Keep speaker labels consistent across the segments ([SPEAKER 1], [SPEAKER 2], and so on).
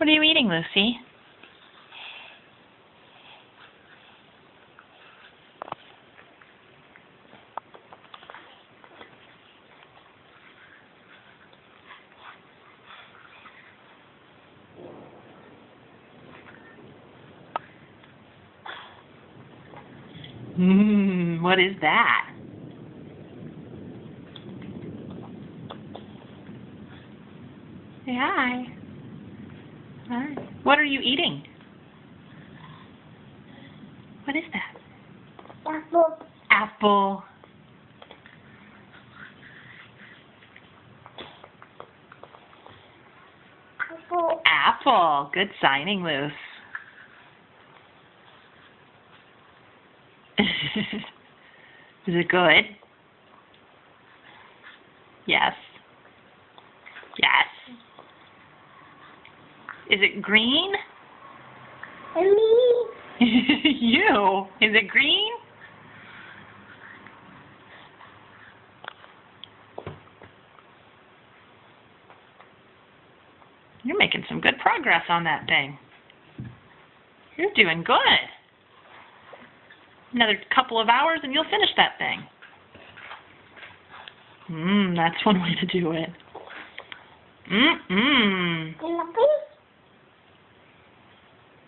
[SPEAKER 1] What are you eating, Lucy? What is that? Say hi. Hi. What are you eating? What is that?
[SPEAKER 2] Apple.
[SPEAKER 1] Apple.
[SPEAKER 2] Apple.
[SPEAKER 1] Apple. Good signing, Luce. Is it good? Yes. Yes. Is it green?
[SPEAKER 2] And me.
[SPEAKER 1] You. Is it green? You're making some good progress on that thing. You're doing good. Another couple of hours and you'll finish that thing. That's one way to do it.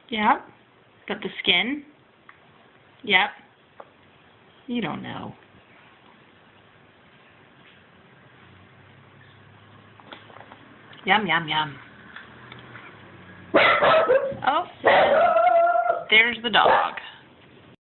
[SPEAKER 1] Yep. Got the skin. Yep. You don't know. Yum, yum, yum. Oh, there's the dog.